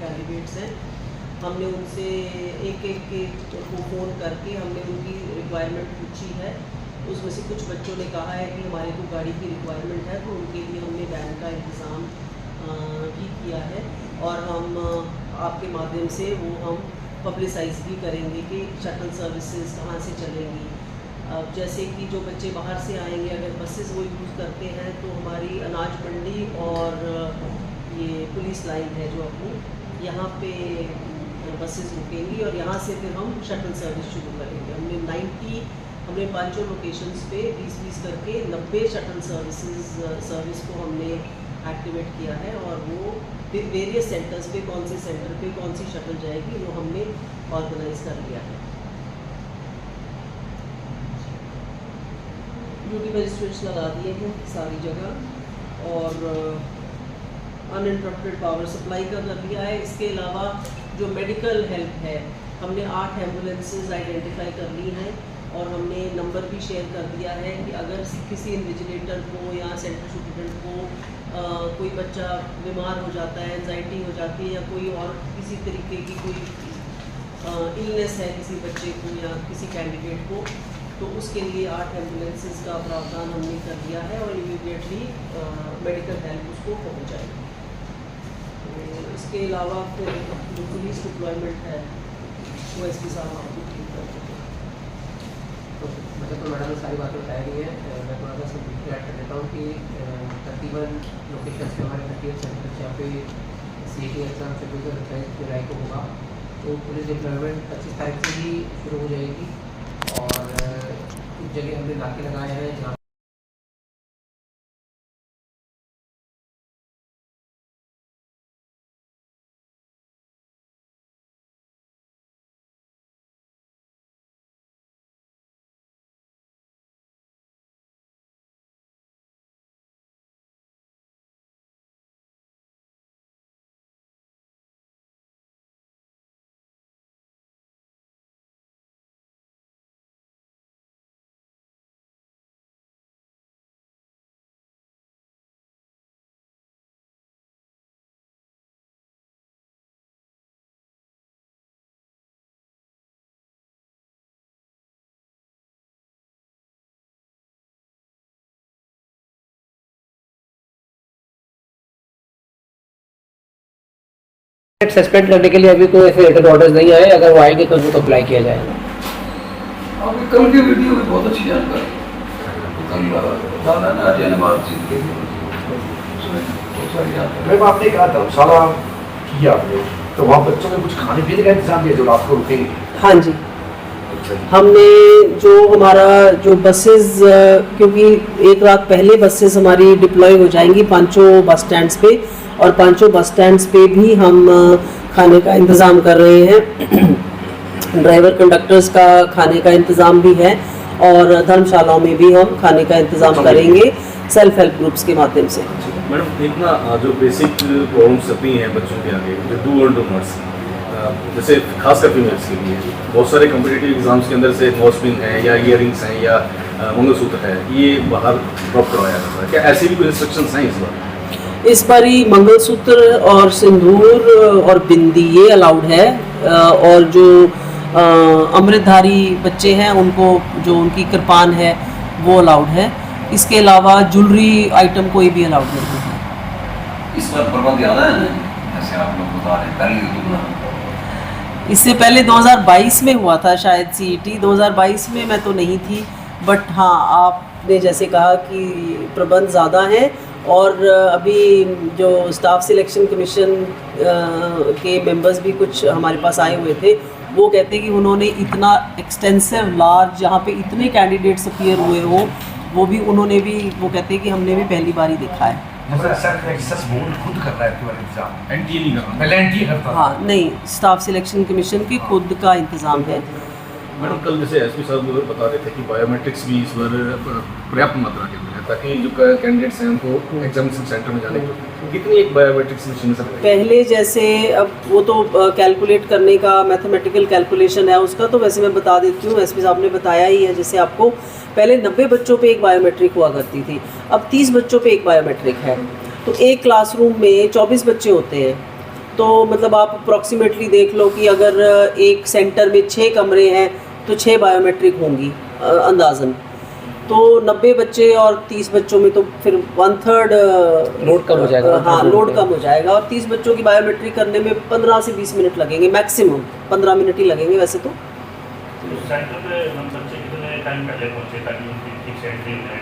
Candidates हैं, हमने उनसे एक एक के को फ़ोन करके हमने उनकी रिक्वायरमेंट पूछी है। उसमें से कुछ बच्चों ने कहा है कि हमारे को गाड़ी की रिक्वायरमेंट है, तो उनके लिए हमने वैन का इंतज़ाम भी किया है और हम आपके माध्यम से वो हम पब्लिसाइज़ भी करेंगे कि शटल सर्विसेज कहाँ से चलेंगी। अब जैसे कि जो बच्चे बाहर से आएंगे, अगर बसेस वो यूज़ करते हैं तो हमारी अनाज मंडी और ये पुलिस लाइन है जो अपनी, यहाँ पे बसेस रुकेंगी और यहाँ से फिर हम शटल सर्विस शुरू करेंगे। हमने 5 लोकेशंस पे 20-20 करके 90 शटल सर्विस को हमने एक्टिवेट किया है और वो फिर वेरियस सेंटर्स पे कौन से सेंटर पे कौन सी शटल जाएगी वो हमने ऑर्गेनाइज कर लिया है। ड्यूटी मजिस्ट्रेट्स लगा दिए हैं सारी जगह और अनइंटरप्टेड पावर सप्लाई का कर दिया है। इसके अलावा जो मेडिकल हेल्प है, हमने 8 एम्बुलेंसेज आइडेंटिफाई कर ली हैं और हमने नंबर भी शेयर कर दिया है कि अगर किसी इन्विजिलेटर को या सेंटर स्टूडेंट को कोई बच्चा बीमार हो जाता है, एंजाइटी हो जाती है या कोई और किसी तरीके की कोई इलनेस है किसी बच्चे को या किसी कैंडिडेट को, तो उसके लिए 8 एम्बुलेंसेज का प्रावधान हमने कर दिया है और इमीडिएटली मेडिकल हेल्प उसको पहुँच जाएगी। तो इसके अलावा फिर जो पुलिस डिप्लॉयमेंट है वो एसपी साहब आपको ठीक कर देते हैं। मुझे तो मैडम ने सारी बातें बताई गई हैं। मैं थोड़ा सा इसमें ऐड कर देता हूँ कि तकरीबन लोकेशन पे हमारे 38 सेंटर जहाँ पे CAT एग्ज़ाम 24 और 28 जुलाई को होगा, तो पुलिस डिप्लॉयमेंट 25 तारीख से ही शुरू हो जाएगी और कुछ जगह हमने नाके लगाए हैं जहाँ सस्पेंड करने के लिए अभी कोई ऐसे रिटर्न ऑर्डर्स नहीं आए। अगर वो आएंगे तो उनको अप्लाई किया जाएगा। आपकी कल की वीडियो में बहुत अच्छी जानकारी, मैम आपने कहा धर्मशाला किया आपने, तो वहाँ बच्चों में कुछ खाने पीने का इंतजाम दिया जो रात को रुकेंगे? हाँ जी, हमने जो हमारा जो बसेस, क्योंकि एक रात पहले बसेस हमारी डिप्लॉय हो जाएंगी 5 बस स्टैंड्स पे और 5 बस स्टैंड्स पे भी हम खाने का इंतज़ाम कर रहे हैं। ड्राइवर कंडक्टर्स का खाने का इंतज़ाम भी है और धर्मशालाओं में भी हम खाने का इंतज़ाम करेंगे सेल्फ हेल्प ग्रुप्स के माध्यम से। मैडम एक ना जो बेसिक प्रॉब्लम्स आती हैं बच्चों के आगे, जो डू और डू नॉट्स, जैसे खासकर फीमेल्स के लिए बहुत सारे कॉम्पिटिटिव एग्जाम्स के अंदर से नोस्पिन है या ईयरिंग्स हैं या मंगलसूत्र है, ये बाहर ड्रॉप करवाया जाता है। क्या ऐसी भी कोई इंस्ट्रक्शंस हैं इस बार? इस बार ही मंगलसूत्र और सिंदूर और बिंदी ये अलाउड है और जो अमृतधारी बच्चे हैं उनको जो उनकी कृपान है वो अलाउड है। इसके अलावा ज्वेलरी आइटम कोई भी अलाउड नहीं है। इस बार प्रबंध ज़्यादा है ना, जैसे आप लोग बता रहे हैं पहले इससे पहले 2022 में हुआ था शायद CET, 2022 में मैं तो नहीं थी, बट हाँ आपने जैसे कहा कि प्रबंध ज़्यादा है और अभी जो स्टाफ सिलेक्शन कमीशन के मेंबर्स भी कुछ हमारे पास आए हुए थे, वो कहते कि उन्होंने इतना एक्सटेंसिव लार्ज जहाँ पे इतने कैंडिडेट्स अपीयर हुए हो, वो भी उन्होंने भी वो कहते कि हमने भी पहली बार ही देखा है। खुद कर रहा है केवल इंतजाम, एनटीए नहीं करना, पहले एनटीए करता था। हाँ नहीं, स्टाफ सिलेक्शन कमीशन की खुद का इंतज़ाम है। मैडम कल जैसे एसपी साहब बता रहे थे कि बायोमेट्रिक्स भी इस बार पर्याप्त मात्रा के अंदर है ताकि जो कैंडिडेट्स हैं उनको एग्जामिनेशन सेंटर में जाने की कितनी एक बायोमेट्रिक्स मशीन सकती है पहले जैसे, अब वो तो कैलकुलेट करने का मैथमेटिकल कैलकुलेशन है उसका, तो वैसे मैं बता देती हूँ, एसपी साहब ने बताया ही है। जैसे आपको पहले 90 बच्चों पे एक बायोमेट्रिक हुआ करती थी, अब 30 बच्चों पे एक बायोमेट्रिक है। तो एक क्लासरूम में 24 बच्चे होते हैं, तो मतलब आप अप्रॉक्सीमेटली देख लो कि अगर एक सेंटर में 6 कमरे हैं तो 6 बायोमेट्रिक होंगी अंदाज़न। तो 90 बच्चे और 30 बच्चों में तो फिर 1/3 लोड कम हो जाएगा। हाँ, लोड कम हो जाएगा। और 30 बच्चों की बायोमेट्रिक करने में 15 से 20 मिनट लगेंगे, मैक्सिमम 15 मिनट ही लगेंगे वैसे तो। सेंटर पे हम बच्चे कितने टाइम पहले पहुंचे ताकि उनकी ठीक से एंट्री हो जाए?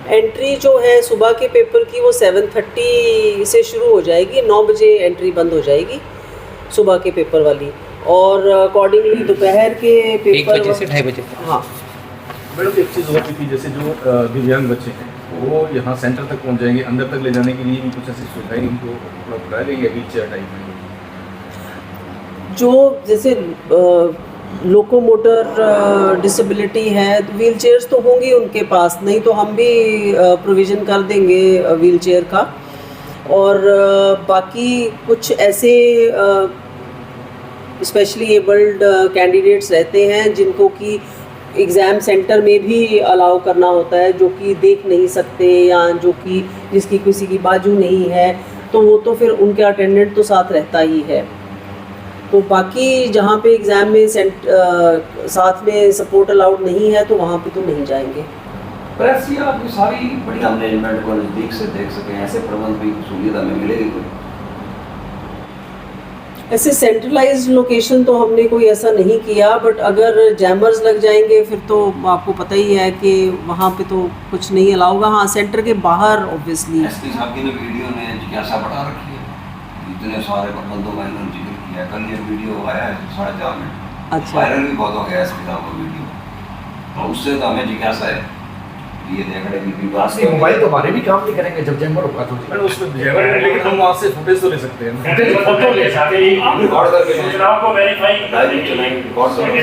एंट्री जो है सुबह के पेपर की वो 7:30 से शुरू हो जाएगी, 9 बजे एंट्री बंद हो जाएगी सुबह के पेपर वाली। और अकॉर्डिंगली दोपहर के 1 पेपर बजे से 2:30 बजे। हाँ। मैडम एक चीज़ होती थी, जैसे जो दिव्यांग बच्चे हैं वो यहाँ सेंटर तक पहुँच जाएंगे, अंदर तक ले जाने के लिए भी कुछ ऐसी सुविधाएं इनको उपलब्ध कराई गई है, व्हील चेयर टाइप में? जो जैसे लोकोमोटर डिसेबिलिटी है तो व्हील चेयर्स तो होंगी उनके पास, नहीं तो हम भी प्रोविज़न कर देंगे व्हील चेयर का। और बाकी कुछ ऐसे स्पेशली एबल्ड कैंडिडेट्स रहते हैं जिनको कि एग्ज़ाम सेंटर में भी अलाउ करना होता है, जो कि देख नहीं सकते या जो कि जिसकी किसी की बाजू नहीं है, तो वो तो फिर उनके अटेंडेंट तो साथ रहता ही है। तो बाकी जहाँ पे एग्ज़ाम में साथ में सपोर्ट अलाउड नहीं है तो वहाँ पे तो नहीं जाएंगे। प्रेस या आपकी सारी बढ़िया मैनेजमेंट को नज़दीक से देख सकें, ऐसे प्रबंध भी सहूलियत हमें मिलेगी कोई? ऐसे सेंट्रलाइज्ड लोकेशन तो हमने कोई ऐसा नहीं किया, बट अगर जैमर्स लग जाएंगे फिर तो आपको पता ही है कि वहाँ पे तो कुछ नहीं अलाउ होगा। हाँ, सेंटर के बाहर ऑब्वियसली। एसपी साहब की ने वीडियो में जिज्ञासा बढ़ा रखी है, इतने सारे प्रबंधों का इन्होंने जिक्र किया। कल ये वीडियो आया है 4:30 में, अच्छा। वायरल भी बहुत हो गया एसपी साहब का वीडियो, तो उससे तो हमें जिज्ञासा है ये देखने की भी बात। नहीं, मोबाइल तो हमारे भी काम नहीं करेंगे जब जैमर होगा तो। मैडम उसमें जैमर है, लेकिन हम वहाँ से फुटेज तो ले सकते हैं। फोटो ले सकते हैं, रिकॉर्ड करके सूचनाओं को वेरीफाई करने के लिए रिकॉर्ड करके।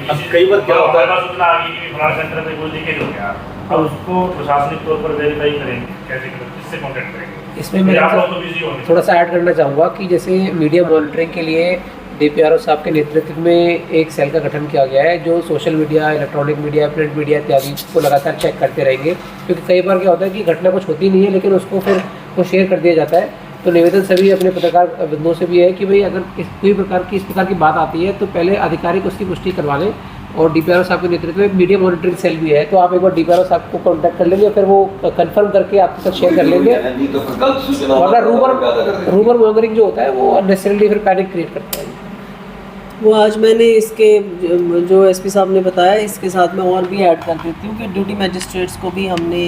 अब कई बार क्या होता है, सूचना आ गई कि फलाना सेंटर पे कोई लीकेज हो गया, अब उसको प्रशासनिक तौर पर वेरीफाई करेंगे, कैसे करेंगे, किससे कांटेक्ट करेंगे? इसमें मैं आप लोग तो बिजी होंगे। थोड़ा सा ऐड करना चाहूँगा कि जैसे मीडिया मॉनिटरिंग के लिए DPRO साहब के नेतृत्व में एक सेल का गठन किया गया है जो social media, electronic media, print media इत्यादि को लगातार चेक करते रहेंगे, क्योंकि कई बार क्या होता है कि घटना कुछ होती नहीं है लेकिन उसको फिर वो शेयर कर दिया जाता है। तो निवेदन सभी अपने पत्रकार बंधुओं से भी है कि भाई अगर कोई प्रकार की इस प्रकार की बात आती है तो पहले आधिकारिक उसकी पुष्टि करवा लें। और DPRO साहब के नेतृत्व में मीडिया मॉनिटरिंग सेल भी है, तो आप एक बार DPRO साहब को कॉन्टैक्ट कर लेंगे, फिर वो कंफर्म करके आपके साथ शेयर कर लेंगे। वरना रूमर मॉन्गरिंग जो होता है वो अननेसेसरीली फिर पैनिक क्रिएट करता है। वो आज मैंने इसके जो एसपी साहब ने बताया इसके साथ मैं और भी ऐड कर देती हूँ कि ड्यूटी मजिस्ट्रेट्स को भी हमने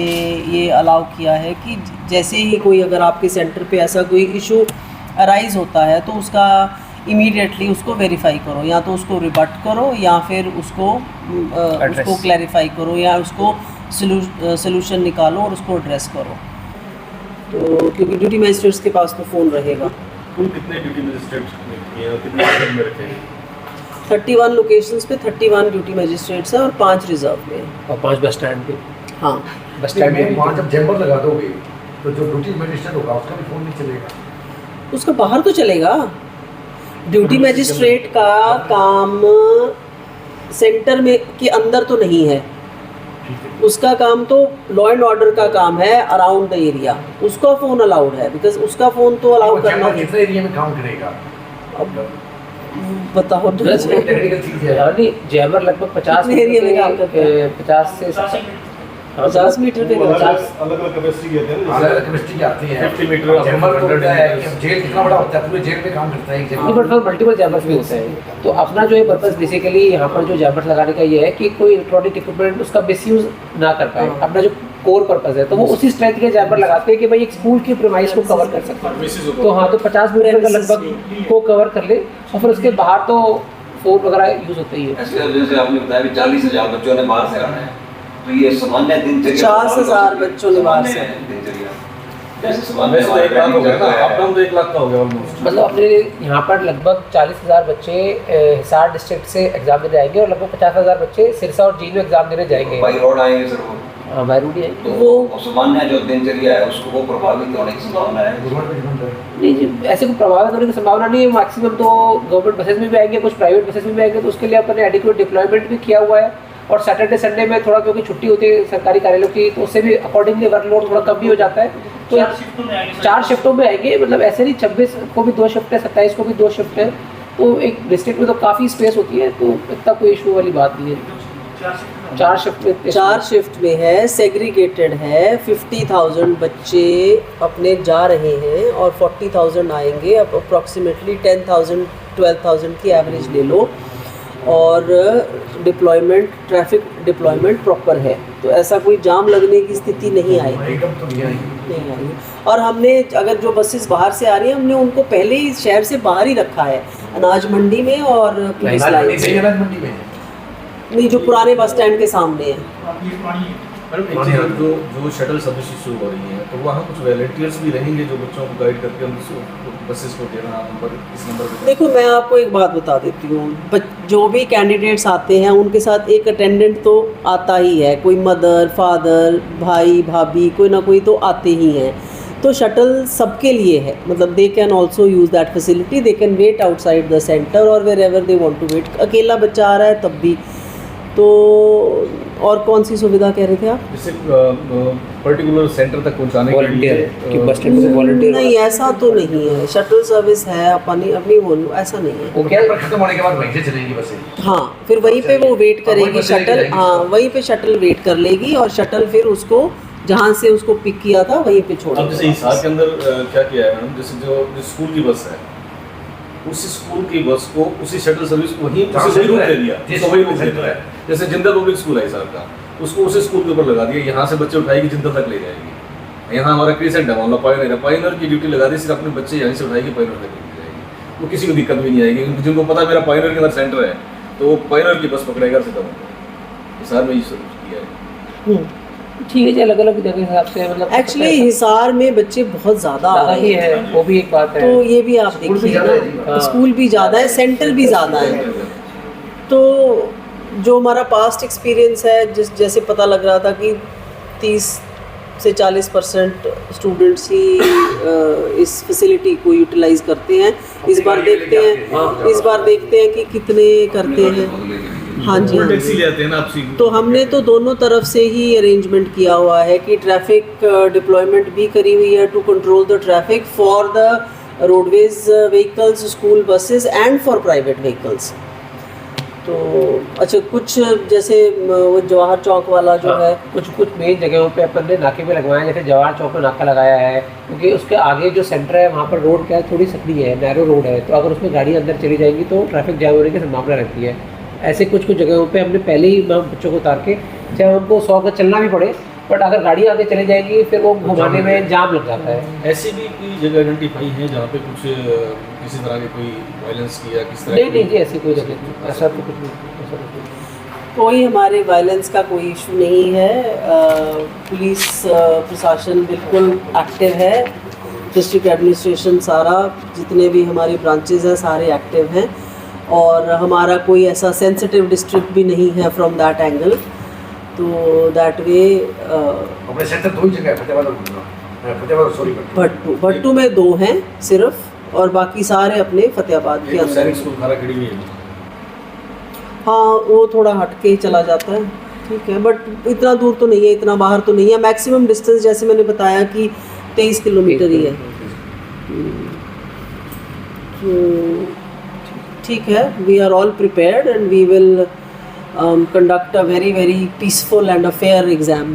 ये अलाउ किया है कि जैसे ही कोई अगर आपके सेंटर पे ऐसा कोई इशू अराइज होता है तो उसका इमीडिएटली उसको वेरीफाई करो, या तो उसको रिबट करो या फिर उसको क्लैरिफाई करो या उसको सलूशन निकालो और उसको एड्रेस करो। तो क्योंकि ड्यूटी मजिस्ट्रेट्स के पास तो फ़ोन रहेगा। कुल कितने ड्यूटी मजिस्ट्रेट्स किए और कितने में रखे हैं? 31 लोकेशंस पे 31 ड्यूटी मजिस्ट्रेट्स हैं और 5 रिजर्व में हैं और 5 बस स्टैंड पे। हाँ, बस स्टैंड में वहाँ जब जैमर लगा दोगे तो जो ड्यूटी मजिस्ट्रेट होगा उसका भी फोन नहीं चलेगा? उसका बाहर तो चलेगा। ड्यूटी मजिस्ट्रेट का काम सेंटर में के अंदर तो नहीं है, उसका काम तो लॉ एंड ऑर्डर का काम है अराउंड द एरिया। उसका फ़ोन अलाउड है बिकॉज उसका फ़ोन तो अलाउ करना है। कितने एरिया में काम करेगा? अब बताओ तो टेक्निकल चीज़ है। यानी जैमर लगभग 50 कितने एरिया में काम करता है? 50 से 50 मीटर पे 50 अलग अलग कैपेसिटी के होते हैं ना, अलग केमिस्ट्री आती है 50 मीटर जैमर तो होता है कि जेल कितना बड़ा होता है, पूरे जेल में काम करता है एक नहीं, जैमर। बट मल्टीपल जैमर्स भी होते हैं। तो अपना जो है पर्पस बेसिकली यहाँ पर जो जैमर्स लगाने का ये है कि कोई इलेक्ट्रॉनिक इक्विपमेंट उसका मिसयूज ना कर पाए। अपना जो कोर पर्पस है तो वो उसी स्ट्रेंथ के जैमर लगाते हैं कि भाई एक स्कूल की प्रीमाइस को कवर कर सकते हैं। तो हाँ, तो 50 मीटर का लगभग को कवर कर ले और फिर उसके बाहर तो फोन वगैरह यूज होते ही है। ऐसे जैसे आपने बताया भी 40,000 बच्चों ने बाहर से आना है, तो ये सामान्य दिनचर्या 50,000 बच्चों ने बाहर से दिनचर्या जैसे सामान्य वैसे तो 1 लाख हो गया ना, अप डाउन तो 1 लाख का हो गया ऑलमोस्ट। मतलब अपने यहाँ पर लगभग 40,000 बच्चे हिसार डिस्ट्रिक्ट से एग्जाम देने आएंगे और लगभग 50,000 बच्चे सिरसा और जींद में एग्जाम देने जाएंगे। बाई रोड आएंगे सर वो, बाई रोड आएंगे। तो वो सामान्य जो दिनचर्या है उसको वो प्रभावित होने की संभावना है। नहीं जी, ऐसे कोई प्रभावित होने की संभावना नहीं है। मैक्सिमम तो गवर्नमेंट बसेस में भी आएंगे, कुछ प्राइवेट बसेस में भी आएंगे, तो उसके लिए अपने एडिक्वेट डिप्लॉयमेंट भी किया हुआ है। और सैटरडे संडे में थोड़ा क्योंकि छुट्टी होती है सरकारी कार्यालयों की, तो उससे भी अकॉर्डिंगली वर्कलोड थोड़ा कम भी हो जाता है। तो 4 शिफ्टों में आएंगे, मतलब ऐसे नहीं 26 को भी 2 शिफ्ट है, 27 को भी 2 शिफ्ट है, तो एक डिस्ट्रिक्ट में तो काफ़ी स्पेस होती है, तो इतना कोई इशू वाली बात नहीं है। 4 शिफ्ट में है, सेग्रीगेटेड है, 50,000 बच्चे अपने जा रहे हैं और 40,000 आएंगे, अब अप्रॉक्सीमेटली 10,000 12,000 की एवरेज ले लो, और ट्रैफिक डिप्लॉयमेंट प्रॉपर है, तो ऐसा कोई जाम लगने की स्थिति नहीं आएगी, एकदम तो नहीं आएगी। नहीं आएगी। और हमने अगर जो बसेस बाहर से आ रही हैं, हमने उनको पहले ही शहर से बाहर ही रखा है, अनाज मंडी में और पुलिस लाइन से। अनाज मंडी में नहीं, जो पुराने बस स्टैंड के सामने है। मैडम एक चीज़, जो शटल सर्विस शुरू हो रही है, तो वहाँ कुछ वॉलंटियर्स भी रहेंगे जो बच्चों को गाइड करके हम बसेस को देना इस नंबर पे। देखो, मैं आपको एक बात बता देती हूँ, जो भी कैंडिडेट्स आते हैं उनके साथ एक अटेंडेंट तो आता ही है, कोई मदर फादर भाई भाभी कोई ना कोई तो आते ही हैं, तो शटल सबके लिए है, मतलब they can also use that facility, they can wait outside the centre और wherever they want to wait. अकेला बच्चा आ रहा है तब भी तो। और कौन सी सुविधा कह रहे थे आप? जैसे पर्टिकुलर सेंटर तक पहुंचाने के लिए कि बस स्टैंड से वॉलंटियर? नहीं, ऐसा तो नहीं है, शटल सर्विस है अपनी बोलूँ, ऐसा नहीं है। वो क्या पर खत्म होने के बाद वहीं से चलेंगी बसें। हाँ, फिर वहीं पे वो वेट करेगी शटल, हाँ वहीं पे शटल वेट कर लेगी और शटल फिर उसको जहाँ से उसको पिक किया था वहीं पे छोड़। अब जैसे हिसार के अंदर क्या किया है मैडम, जैसे जो स्कूल की बस है, उसी स्कूल की बस को उसी शटल सर्विस वहीं रूट दे दिया, वही रूट दे दिया। जैसे जिंदल पब्लिक स्कूल है हिसार का, उसको उसी स्कूल के ऊपर लगा दिया, यहाँ से बच्चे उठाएगी जिंदल तक ले जाएगी। यहाँ हमारा क्रिसेंट है, मामला पायनर की ड्यूटी लगा दी, सिर्फ अपने बच्चे यहाँ से उठाएगी पायनर तक ले जाएगी, वो किसी को दिक्कत भी नहीं आएगी। जिनको पता मेरा पायनर के अंदर सेंटर है तो वो पायनर की बस पकड़ेगा सीधा। हिसार में ये किया है। ठीक है जी, अलग अलग जगह हिसाब से, मतलब एक्चुअली हिसार में बच्चे बहुत ज़्यादा आ रहे हैं, वो भी एक बात है, तो ये भी आप देखिए ना, स्कूल भी ज़्यादा है, सेंटर भी ज़्यादा है, तो जो हमारा पास्ट एक्सपीरियंस है, जैसे पता लग रहा था कि 30 से 40% स्टूडेंट्स ही इस फैसिलिटी को यूटिलाइज करते हैं। इस बार देखते हैं कि कितने करते हैं। हाँ जी, टैक्सी ले आते हैं ना आपसी। तो हमने तो दोनों तरफ से ही अरेंजमेंट किया हुआ है कि ट्रैफिक डिप्लॉयमेंट भी करी हुई है to control the traffic for the roadways vehicles, school buses and for private vehicles. तो अच्छा, कुछ जैसे वो जवाहर चौक वाला जो है, कुछ मेन जगहों पे अपन ने नाके पे लगवाए हैं, जैसे जवाहर चौक पे नाका लगाया है, क्योंकि उसके आगे जो सेंटर है वहाँ पर रोड क्या है, थोड़ी सकड़ी है, नैरो रोड है, तो अगर उसमें गाड़ी अंदर चली जाएगी तो ट्रैफिक जैम होने की संभावना रहती है। ऐसे कुछ जगहों पे हमने पहले ही बच्चों को उतार के, चाहे उनको 100 गज चलना भी पड़े, बट अगर गाड़ी आगे चली जाएगी फिर वो घुमाने में जाम लग जाता है। ऐसी भी कोई जगह आइडेंटिफाई है जहाँ पे कुछ किसी तरह की कोई वायलेंस की या किस तरह? नहीं जी, ऐसी कोई जगह नहीं, ऐसा तो कुछ नहीं, कोई हमारे वायलेंस का कोई इशू नहीं है। पुलिस प्रशासन बिल्कुल एक्टिव है, डिस्ट्रिक्ट एडमिनिस्ट्रेशन सारा, जितने भी हमारे ब्रांचेज हैं सारे एक्टिव हैं, और हमारा कोई ऐसा सेंसिटिव डिस्ट्रिक्ट भी नहीं है फ्रॉम दैट एंगल, तो दैट वे। अपने सेंटर 2 ही जगह है, भट्टू में 2 हैं सिर्फ, और बाकी सारे अपने फतेहाबाद के अंदर। हाँ, वो थोड़ा हट के चला जाता है, ठीक है, बट इतना दूर तो नहीं है, इतना बाहर तो नहीं है। मैक्सिमम डिस्टेंस जैसे मैंने बताया कि 23 किलोमीटर ही है। तो ठीक है, we are all prepared and we will conduct a very peaceful and a fair exam.